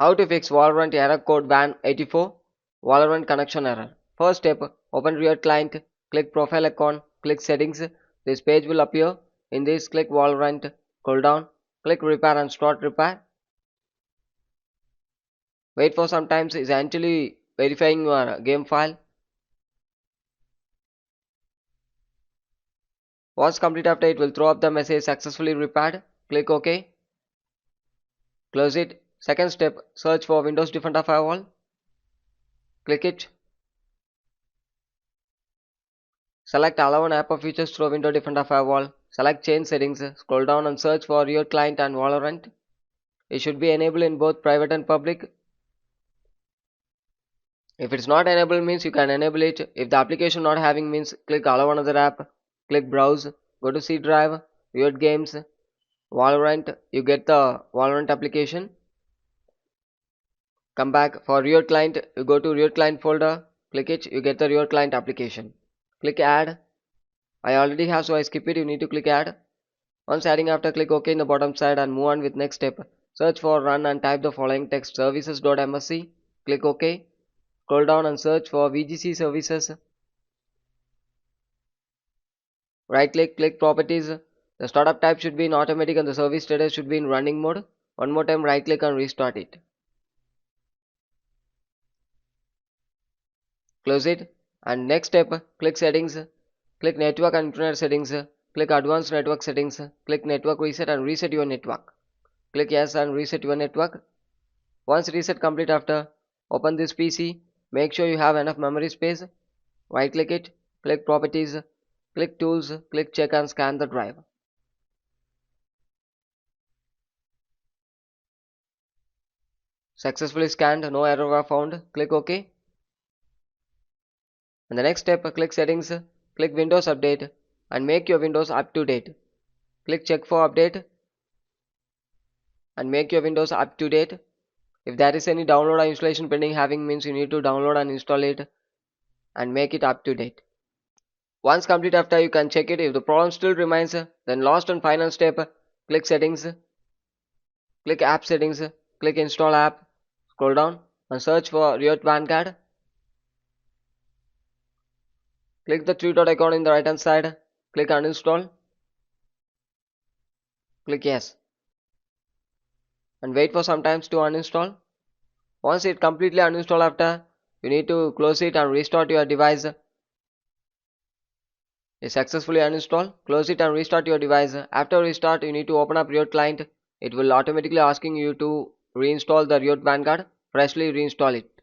How to fix Valorant Error Code WAN 84 Valorant connection error. First step, open Riot client, click profile icon, click settings. This page will appear. In this, click Valorant, scroll down, click repair and start repair. Wait for some time, it's actually verifying your game file. Once complete after, it will throw up the message successfully repaired. Click OK. Close it. Second step, search for Windows Defender Firewall. Click it. Select Allow an app or features through Windows Defender Firewall. Select Change Settings. Scroll down and search for Riot Client and Valorant. It should be enabled in both private and public. If it's not enabled means you can enable it. If the application not having means click Allow another app. Click Browse. Go to C drive. Riot Games. Valorant. You get the Valorant application. Come back for Riot Client. You go to Riot Client folder. Click it. You get the Riot Client application. Click Add. I already have, so I skip it. You need to click Add. Once adding after, click OK in the bottom side and move on with next step. Search for run and type the following text services.msc. Click OK. Scroll down and search for VGC services. Right click, click properties. The startup type should be in automatic and the service status should be in running mode. One more time right click and restart it. Close it. And next step, click settings. Click network and internet settings. Click advanced network settings. Click network reset and reset your network. Click yes and reset your network. Once reset complete after, open this PC. Make sure you have enough memory space. Right click it. Click properties. Click tools. Click check and scan the drive. Successfully scanned. No error were found. Click OK. And the next step, click settings. Click Windows Update and make your Windows up to date. Click check for update and make your Windows up to date. If there is any download or installation pending having means you need to download and install it and make it up to date. Once complete after, you can check it. If the problem still remains, then last and final step, click settings, click app settings, click install app, scroll down and search for Riot Vanguard. Click the three dot icon in the right hand side, click uninstall, click yes and wait for some time to uninstall. Once it completely uninstall after, you need to close it and restart your device. It successfully uninstall. Close it and restart your device. After restart, you need to open up Riot client. It will automatically asking you to reinstall the Riot Vanguard. Freshly reinstall it.